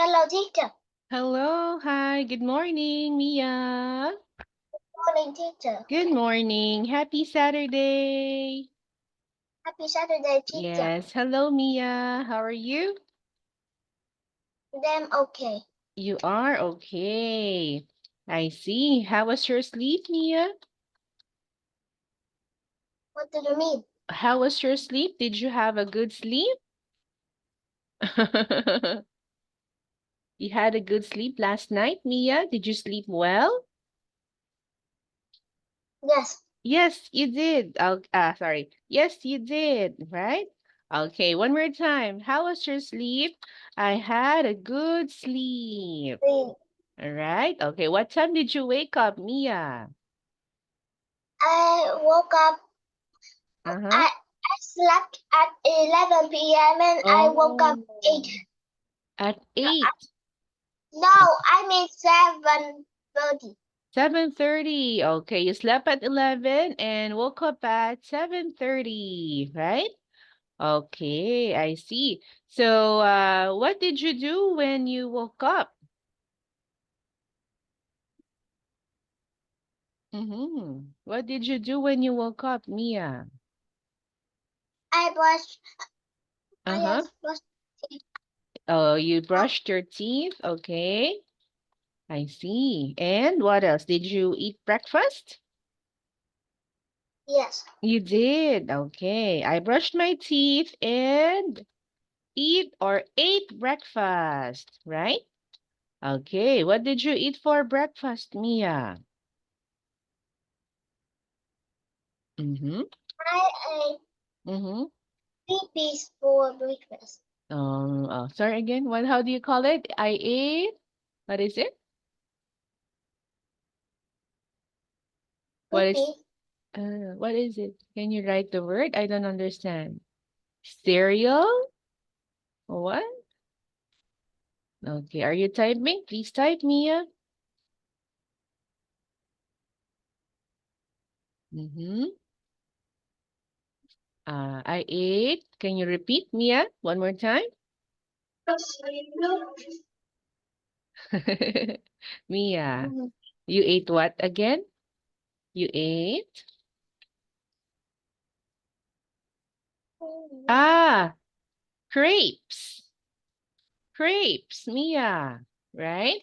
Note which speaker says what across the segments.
Speaker 1: Hello, teacher.
Speaker 2: Hello, hi, good morning, Mia.
Speaker 1: Morning, teacher.
Speaker 2: Good morning. Happy Saturday.
Speaker 1: Happy Saturday, teacher.
Speaker 2: Yes, hello, Mia. How are you?
Speaker 1: Them okay.
Speaker 2: You are okay. I see. How was your sleep, Mia?
Speaker 1: What do you mean?
Speaker 2: How was your sleep? Did you have a good sleep? You had a good sleep last night, Mia? Did you sleep well?
Speaker 1: Yes.
Speaker 2: Yes, you did. Sorry. Yes, you did, right? Okay, one more time. How was your sleep? I had a good sleep.
Speaker 1: We,
Speaker 2: All right. Okay, what time did you wake up, Mia?
Speaker 1: I woke up.
Speaker 2: Uh-huh.
Speaker 1: I slept at 11 p.m. and I woke up
Speaker 2: Oh,
Speaker 1: 8.
Speaker 2: at
Speaker 1: No,
Speaker 2: 8.
Speaker 1: I mean 7:30.
Speaker 2: 7:30. Okay, you slept at 11 and woke up at 7:30, right? Okay, I see. So, what did you do when you woke up? Mm-hmm. What did you do when you woke up, Mia?
Speaker 1: I brushed. I
Speaker 2: Uh-huh.
Speaker 1: just brushed teeth.
Speaker 2: Oh, you
Speaker 1: Uh,
Speaker 2: brushed your teeth. Okay, I see. And what else? Did you eat breakfast?
Speaker 1: yes.
Speaker 2: You did. Okay. I brushed my teeth and eat or ate breakfast, right? Okay. What did you eat for breakfast, Mia? Mm-hmm.
Speaker 1: I ate
Speaker 2: Mm-hmm.
Speaker 1: 3 pieces for breakfast.
Speaker 2: Sorry again. What, how do you call it? I ate, what is it? What is,
Speaker 1: 2 pieces.
Speaker 2: what is it? Can you write the word? I don't understand. Cereal? What? Okay. Are you typing? Please type, Mia. Mm-hmm. I ate. Can you repeat, Mia, one more time? Mia,
Speaker 1: Mhm.
Speaker 2: you ate what again? You ate? Ah, crepes. Crepes, Mia, right?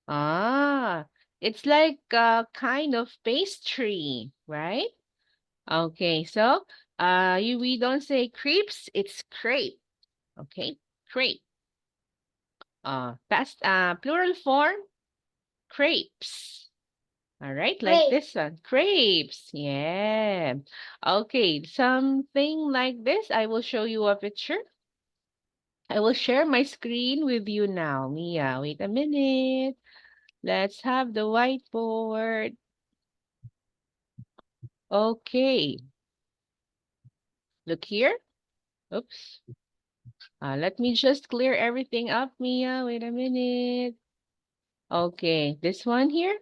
Speaker 2: Ah, it's like a kind of pastry, right? Okay, so we don't say crepes, it's crepe. Okay, crepe. Past plural form, crepes. All right, like
Speaker 1: Great.
Speaker 2: this one, crepes. Yeah. Okay, something like this. I will show you a picture. I will share my screen with you now, Mia. Wait a minute. Let's have the whiteboard. Okay, look here. Oops. Let me just clear everything up, Mia. Wait a minute. Okay, this one here.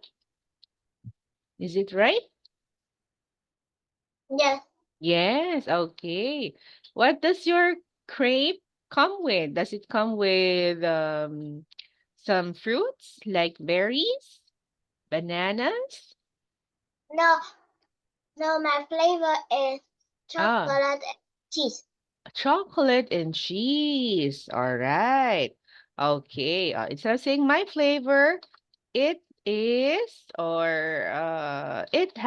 Speaker 2: Is it right?
Speaker 1: Yes.
Speaker 2: Yes, okay. What does your crepe come with? Does it come with some fruits like berries, bananas?
Speaker 1: No, no, my flavor is
Speaker 2: Ah,
Speaker 1: chocolate and cheese.
Speaker 2: chocolate and cheese. All right. Okay. Instead of saying my flavor, it is it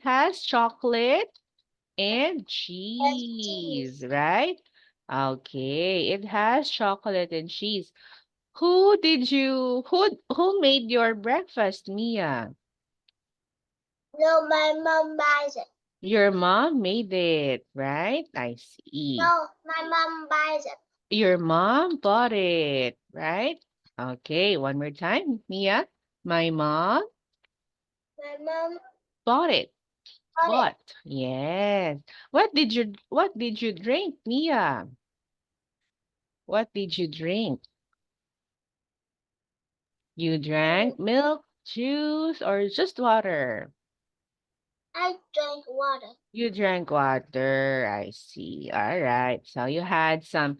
Speaker 2: has chocolate and
Speaker 1: Yes, cheese.
Speaker 2: cheese, right? Okay, it has chocolate and cheese. Who made your breakfast, Mia?
Speaker 1: No, my mom buys it.
Speaker 2: Your mom made it, right? I see.
Speaker 1: No, my mom buys it.
Speaker 2: Your mom bought it, right? Okay, one more time, Mia. My mom
Speaker 1: My mom
Speaker 2: bought it.
Speaker 1: bought it.
Speaker 2: Bought. Yes. What did you drink, Mia? What did you drink? You
Speaker 1: Mm,
Speaker 2: drank milk, juice, or just water?
Speaker 1: I drank water.
Speaker 2: You drank water. I see. All right. So you had some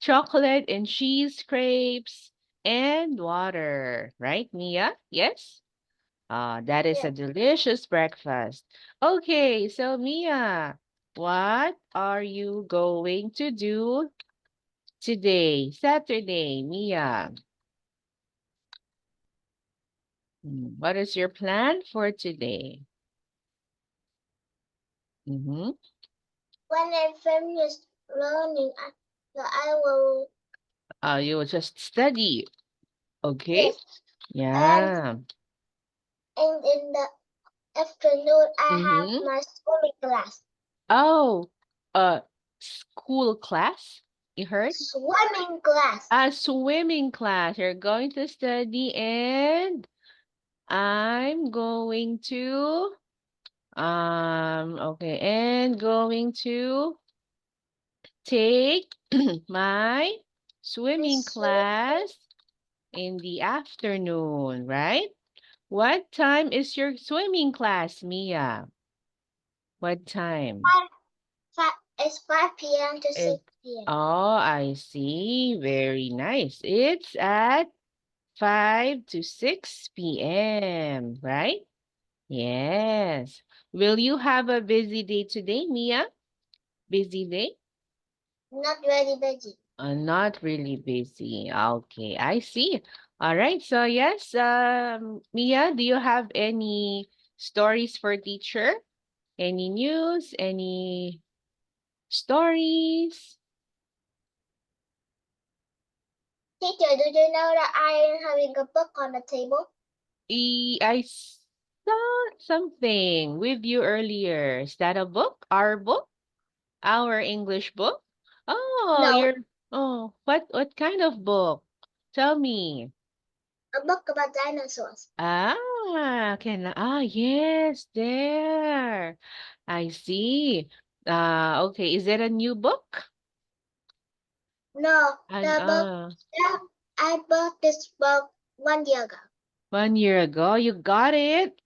Speaker 2: chocolate and cheese crepes and water. Right, Mia? Yes? That is a
Speaker 1: Yes.
Speaker 2: delicious breakfast. Okay, so Mia, what are you going to do today, Saturday, Mia? What is your plan for today? Mm-hmm.
Speaker 1: When I finish learning, I will.
Speaker 2: You will just study, okay?
Speaker 1: Yes. And
Speaker 2: Yeah.
Speaker 1: in the afternoon, I have
Speaker 2: Mm-hmm.
Speaker 1: my swimming class.
Speaker 2: Oh, school class, you heard?
Speaker 1: Swimming class.
Speaker 2: A swimming class. You're going to study and I'm going to okay, and going to take my swimming
Speaker 1: This swimming.
Speaker 2: class in the afternoon, right? What time is your swimming class, Mia? What time?
Speaker 1: 5, it's 5 p.m. to
Speaker 2: It,
Speaker 1: 6 p.m.
Speaker 2: oh, I see. Very nice. It's at 5 to 6 p.m., right? Yes. Will you have a busy day today, Mia? Busy day?
Speaker 1: Not very busy.
Speaker 2: Not really busy. Okay, I see. All right. So yes, Mia, do you have any stories for teacher? Any news? Any stories?
Speaker 1: Teacher, do you know that I am having a book on the table?
Speaker 2: I saw something with you earlier. Is that a book? Our book? Our English book? Oh,
Speaker 1: No,
Speaker 2: what kind of book? Tell me.
Speaker 1: a book about dinosaurs.
Speaker 2: Yes, there. I see. Okay, is it a new book?
Speaker 1: No,
Speaker 2: And
Speaker 1: the book that I bought this book 1 year ago.
Speaker 2: 1 year ago, you got it.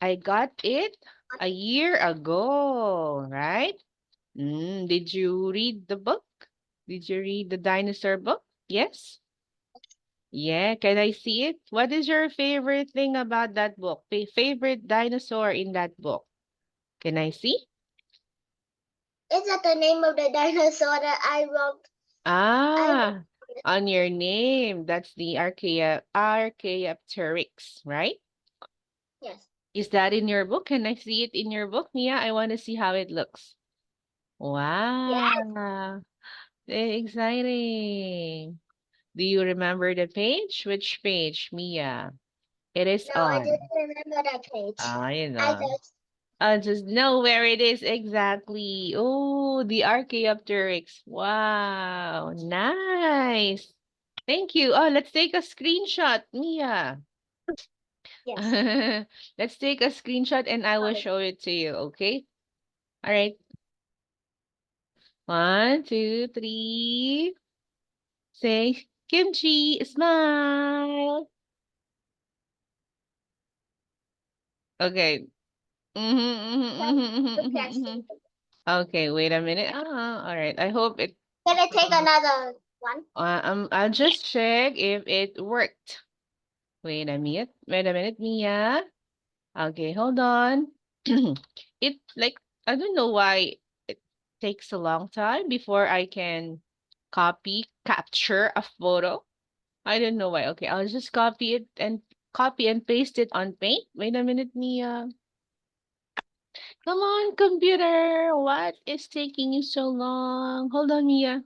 Speaker 2: I got it a year ago, right? Did you read the book? Did you read the dinosaur book? Yes? Yeah, can I see it? What is your favorite thing about that book? Favorite dinosaur in that book? Can I see?
Speaker 1: Is that the name of the dinosaur that I wrote? I
Speaker 2: Ah,
Speaker 1: wrote it.
Speaker 2: on your name. That's the Archaeopteryx, right?
Speaker 1: Yes.
Speaker 2: Is that in your book? Can I see it in your book, Mia? I want to see how it looks.
Speaker 1: Yes.
Speaker 2: Wow, very exciting. Do you remember the page? Which page, Mia? It is
Speaker 1: No, I didn't
Speaker 2: on.
Speaker 1: remember that page.
Speaker 2: You
Speaker 1: I
Speaker 2: know.
Speaker 1: just
Speaker 2: I just know where it is exactly. Oh, the Archaeopteryx. Wow, nice. Thank you. Oh, let's take a screenshot, Mia.
Speaker 1: yes.
Speaker 2: Let's take a screenshot and I will
Speaker 1: Sorry.
Speaker 2: show it to you, okay? All right. 1, 2, 3. Say kimchi, smile. Okay.
Speaker 1: Can you can see the
Speaker 2: Okay, wait a minute. All right. I hope it.
Speaker 1: Can I take another one?
Speaker 2: I'll just check if it worked. Wait a minute. Wait a minute, Mia. Okay, hold on. It like I don't know why it takes a long time before I can capture a photo. I don't know why. Okay, I'll just copy and paste it on Paint. Wait a minute, Mia. Come on, computer. What is taking you so long? Hold on, Mia.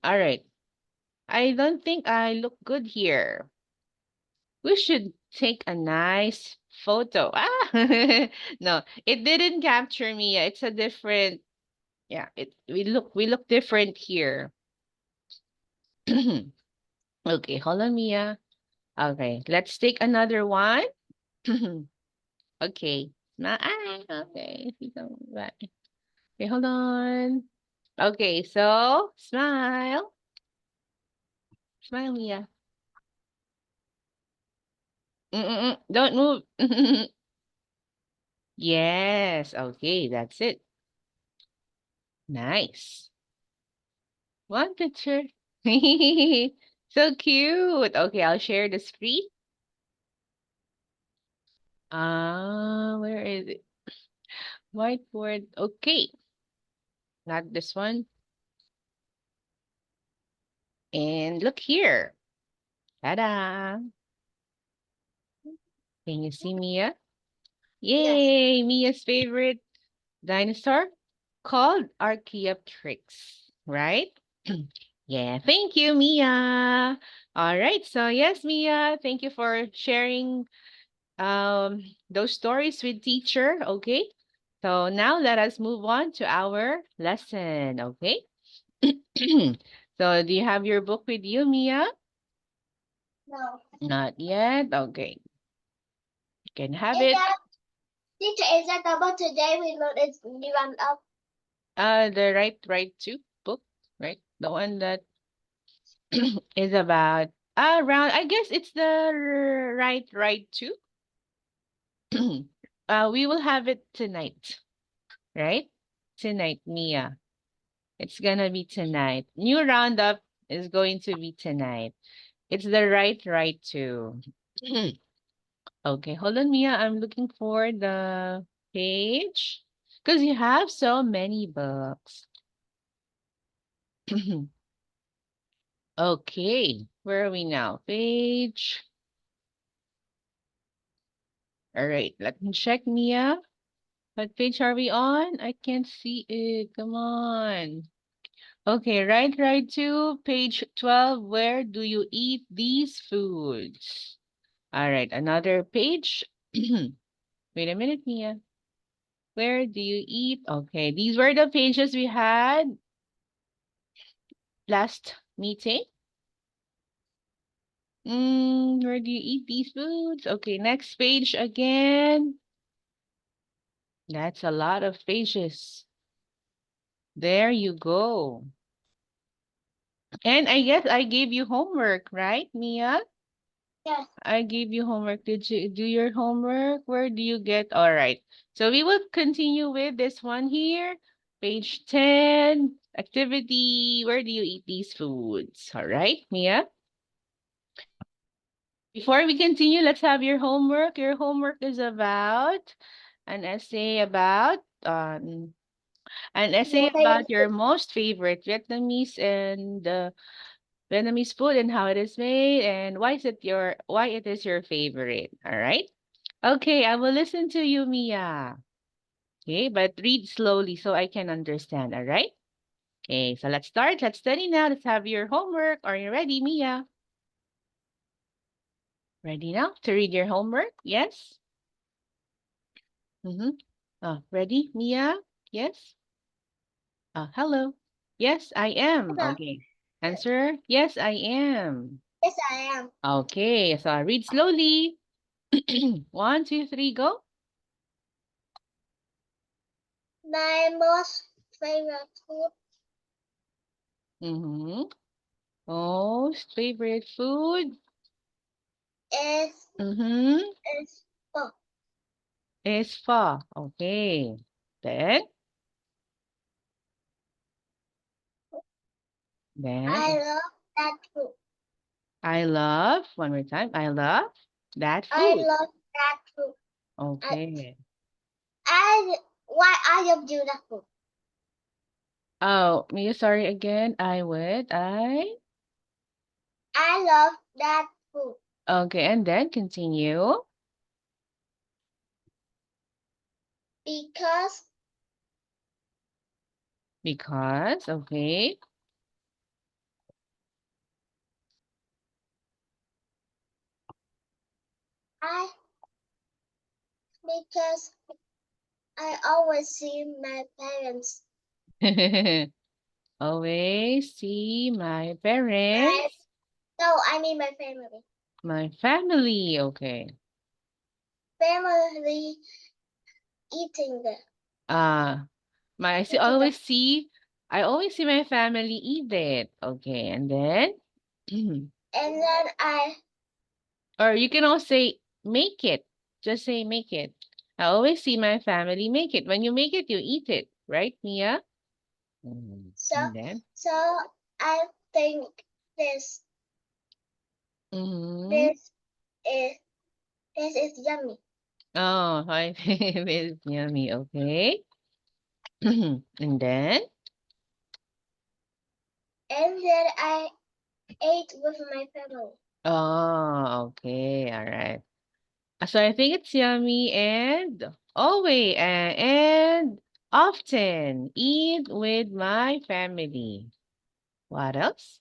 Speaker 2: All right. I don't think I look good here. We should take a nice photo. No, it didn't capture me. It's a different, yeah, we look different here. Okay, hold on, Mia. Okay, let's take another one. Okay. Okay. Okay, hold on. Okay, so smile. Smile, Mia. Don't move. Yes, okay, that's it. Nice. One picture. So cute. Okay, I'll share the screen. Where is it? Whiteboard. Okay. Not this one. And look here. Ta-da. Can you see Mia?
Speaker 1: Yes.
Speaker 2: Yay, Mia's favorite dinosaur called Archaeopteryx, right? Yeah, thank you, Mia. All right, so yes, Mia, thank you for sharing those stories with teacher, okay? So now let us move on to our lesson, okay? So do you have your book with you, Mia?
Speaker 1: No.
Speaker 2: Not yet. Okay. You can have
Speaker 1: Is
Speaker 2: it.
Speaker 1: that teacher? Is that about today? We learned it's the round up.
Speaker 2: The right to book, right? The one that is about around, I guess it's the right to. We will have it tonight, right? Tonight, Mia. It's gonna be tonight. New roundup is going to be tonight. It's the right to. Okay, hold on, Mia. I'm looking for the page because you have so many books. Okay, where are we now? Page. All right, let me check, Mia. What page are we on? I can't see it. Come on. Okay, right to page 12. Where do you eat these foods? All right, another page. Wait a minute, Mia. Where do you eat? Okay, these were the pages we had last meeting. Where do you eat these foods? Okay, next page again. That's a lot of pages. There you go. And I guess I gave you homework, right, Mia?
Speaker 1: Yes.
Speaker 2: I gave you homework. Did you do your homework? Where do you get? All right. So we will continue with this one here. Page 10, activity. Where do you eat these foods? All right, Mia? Before we continue, let's have your homework. Your homework is about an essay about
Speaker 1: Your favorite
Speaker 2: your most favorite Vietnamese and Vietnamese food and how it is made and why it is your favorite. All right. Okay, I will listen to you, Mia. Okay, but read slowly so I can understand. All right. Okay, so let's start. Let's study now. Let's have your homework. Are you ready, Mia? Ready now to read your homework? Yes. Mm-hmm. Ready, Mia? Yes. Hello. Yes, I am.
Speaker 1: food.
Speaker 2: Okay. Answer. Yes, I am.
Speaker 1: Yes, I am.
Speaker 2: Okay, so I read slowly. 1, 2, 3, go.
Speaker 1: My most favorite food
Speaker 2: Mm-hmm. Most favorite food.
Speaker 1: is
Speaker 2: Mm-hmm.
Speaker 1: is pho.
Speaker 2: Is pho. Okay. Then,
Speaker 1: I
Speaker 2: then
Speaker 1: love that food.
Speaker 2: I love, one more time. I love that
Speaker 1: I
Speaker 2: food.
Speaker 1: love that food. I,
Speaker 2: Okay.
Speaker 1: why I love you that food?
Speaker 2: Oh, Mia, sorry again.
Speaker 1: I love that food
Speaker 2: Okay, and then continue.
Speaker 1: because
Speaker 2: Because, okay.
Speaker 1: I because I always see my parents.
Speaker 2: Always see my
Speaker 1: My
Speaker 2: parents,
Speaker 1: no, I mean my family.
Speaker 2: my family. Okay.
Speaker 1: Family eating the
Speaker 2: Uh, I see,
Speaker 1: eating the
Speaker 2: I always see my family eat it. Okay, and then,
Speaker 1: and then
Speaker 2: or you can also say make it. Just say make it. I always see my family make it. When you make it, you eat it, right, Mia?
Speaker 1: so
Speaker 2: And then,
Speaker 1: so I think this
Speaker 2: Mm-hmm.
Speaker 1: this is yummy.
Speaker 2: Oh, I think it's yummy. Okay. And then?
Speaker 1: And then I ate with my family.
Speaker 2: Oh, okay. All right. So I think it's yummy and always and often eat with my family. What else?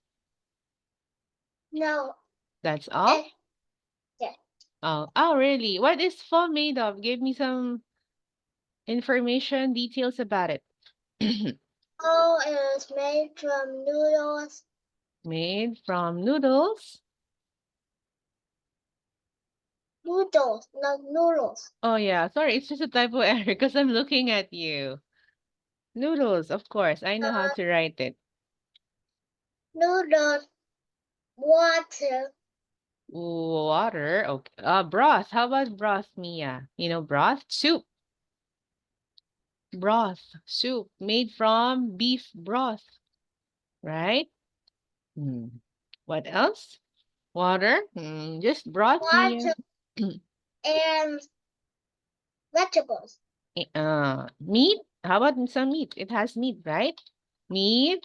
Speaker 1: No,
Speaker 2: That's all?
Speaker 1: yeah.
Speaker 2: Oh, really? What is pho made of? Give me some information, details about it.
Speaker 1: Pho is made from noodles.
Speaker 2: Made from noodles.
Speaker 1: Noodles, not noodles.
Speaker 2: Oh yeah, sorry, it's just a typo error because I'm looking at you. Noodles, of course. I know how to write it.
Speaker 1: Noodles, water,
Speaker 2: Water. Okay. Broth. How about broth, Mia? You know, broth? Soup. Broth. Soup made from beef broth, right? Hmm. What else? Water. Just broth, Mia.
Speaker 1: water, and vegetables.
Speaker 2: Meat. How about some meat? It has meat, right? Meat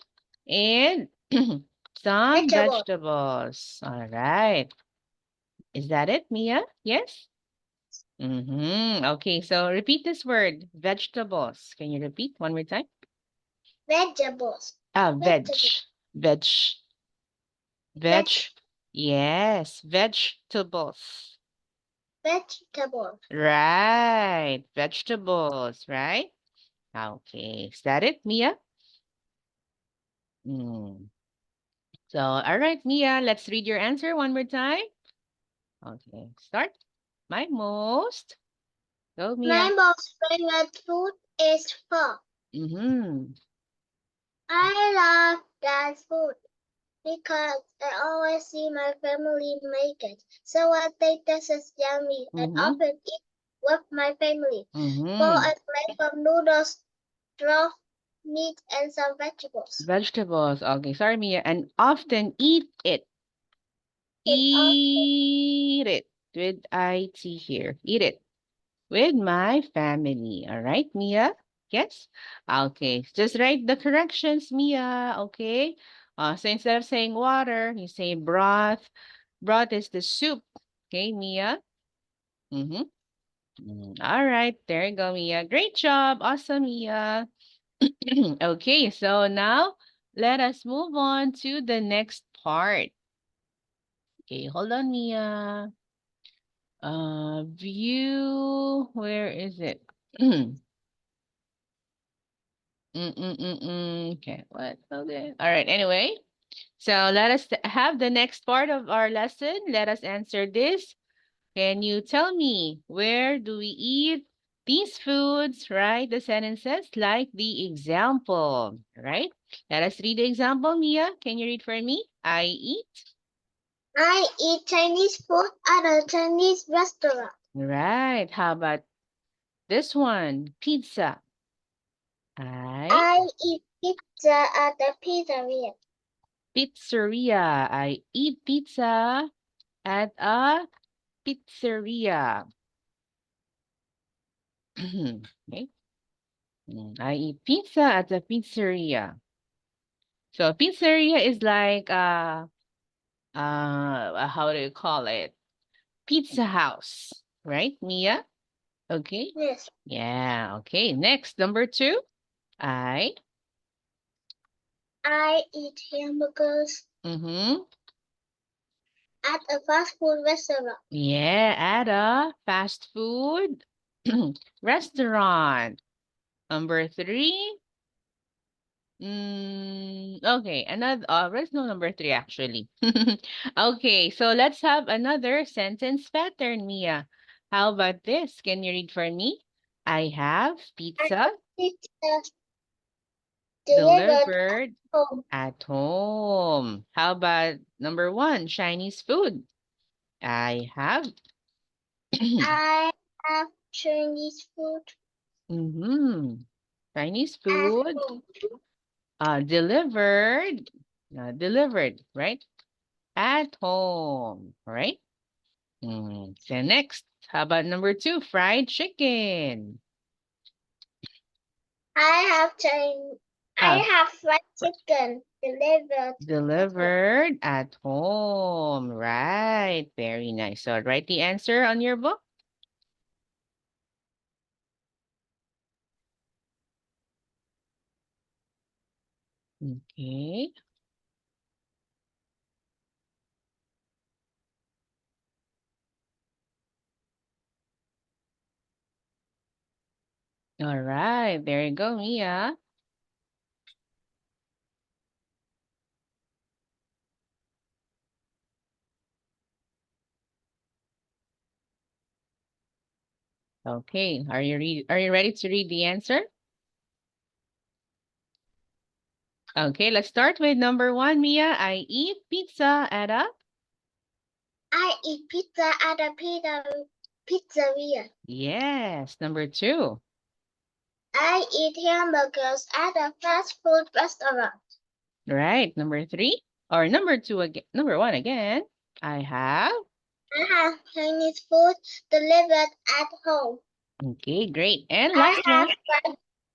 Speaker 2: and some
Speaker 1: Vegetables.
Speaker 2: vegetables. All right. Is that it, Mia? Yes? Okay, so repeat this word, vegetables. Can you repeat one more time?
Speaker 1: Vegetables.
Speaker 2: Veg.
Speaker 1: Vegetables.
Speaker 2: Veg. Veg.
Speaker 1: Veg.
Speaker 2: Yes, vegetables.
Speaker 1: Vegetables.
Speaker 2: Right. Vegetables, right? Okay. Is that it, Mia? So, all right, Mia, let's read your answer one more time. Okay, start. My most. Go,
Speaker 1: My
Speaker 2: Mia.
Speaker 1: most favorite food is pho.
Speaker 2: Mm-hmm.
Speaker 1: I love that food because I always see my family make it. So I think this is yummy and often eat with my family. Pho is made from noodles, broth, meat, and some vegetables.
Speaker 2: Vegetables. Okay, sorry, Mia. And often eat it. Eat it with IT here. Eat it with my family. All right, Mia? Yes? Okay. Just write the corrections, Mia. Okay. So instead of saying water, you say broth. Broth is the soup. Okay, Mia? All right. There you go, Mia. Great job. Awesome, Mia. Okay, so now let us move on to the next part. Okay, hold on, Mia. View, where is it? Okay, what? Okay. All right, anyway. So let us have the next part of our lesson. Let us answer this. Can you tell me where do we eat these foods? Right? The sentences like the example, right? Let us read the example, Mia. Can you read for me? I
Speaker 1: eat Chinese food at a Chinese restaurant.
Speaker 2: Right. How about this one? Pizza.
Speaker 1: I eat pizza at the pizzeria.
Speaker 2: Pizzeria. I eat pizza at a pizzeria. Okay. I eat pizza at a pizzeria. So pizzeria is like how do you call it? Pizza house, right, Mia? Okay.
Speaker 1: Yes.
Speaker 2: Yeah, okay. Next, number 2. I
Speaker 1: eat hamburgers
Speaker 2: mm-hmm.
Speaker 1: at a fast food restaurant.
Speaker 2: Yeah, at a fast food restaurant. Number 3. Okay, another there's no number 3 actually. Okay, so let's have another sentence pattern, Mia. How about this? Can you read for me? I have pizza
Speaker 1: Pizza delivered
Speaker 2: delivered
Speaker 1: home.
Speaker 2: at home. How about number 1, Chinese food? I have
Speaker 1: I have Chinese food
Speaker 2: Chinese
Speaker 1: at
Speaker 2: food
Speaker 1: home.
Speaker 2: delivered. Delivered, right? At home, right? So next, how about number 2, fried chicken?
Speaker 1: I
Speaker 2: Uh,
Speaker 1: have fried chicken
Speaker 2: delivered at home, right? Very nice. So write the answer on your book. Okay. All right, there you go, Mia. Okay, are you ready to read the answer? Okay, let's start with number 1, Mia. I eat pizza at a
Speaker 1: I eat pizza at a pizzeria.
Speaker 2: Yes. Number 2.
Speaker 1: I eat hamburgers at a fast food restaurant.
Speaker 2: Right. Number 3 or number 2 again. Number 1 again. I have
Speaker 1: Chinese food delivered at home.
Speaker 2: Okay, great. And last one.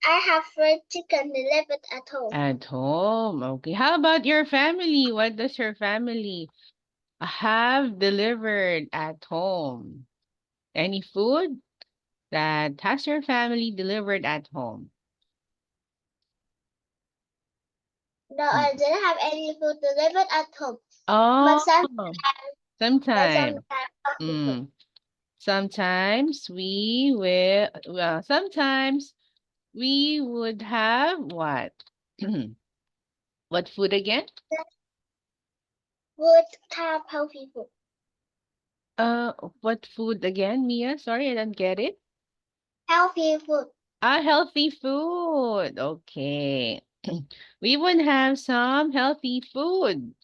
Speaker 1: I have fried chicken delivered at home.
Speaker 2: At home. Okay. How about your family? What does your family have delivered at home? Any food that has your family delivered at home?
Speaker 1: No, I didn't have any food delivered at home.
Speaker 2: Oh,
Speaker 1: But
Speaker 2: sometimes.
Speaker 1: sometimes
Speaker 2: Sometimes sometimes we would have what? What food again?
Speaker 1: would have healthy food.
Speaker 2: What food again, Mia? Sorry, I didn't get it.
Speaker 1: Healthy food.
Speaker 2: Healthy food. Okay. We would have some healthy food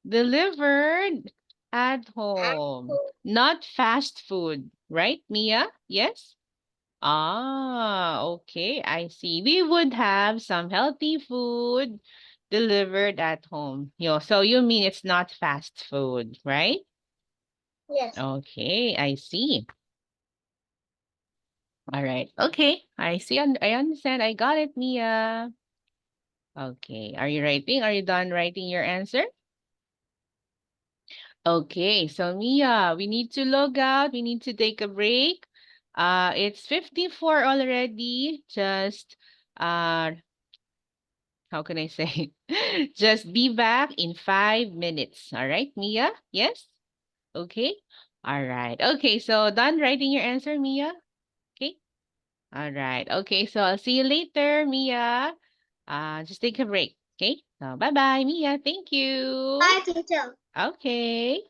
Speaker 2: delivered at home, not fast food, right, Mia? Yes? Okay, I see. We would have some healthy food delivered at home. So you mean it's not fast food, right?
Speaker 1: Yes.
Speaker 2: Okay, I see. All right. Okay, I see. I understand. I got it, Mia. Okay, are you writing? Are you done writing your answer? Okay, so Mia, we need to log out. We need to take a break. It's 54 already. Just how can I say? Just be back in 5 minutes. All right, Mia? Yes? Okay. All right. Okay, so done writing your answer, Mia? Okay. All right. Okay, so I'll see you later, Mia. Just take a break. Okay. So bye-bye, Mia. Thank you.
Speaker 1: Bye, teacher.
Speaker 2: Okay.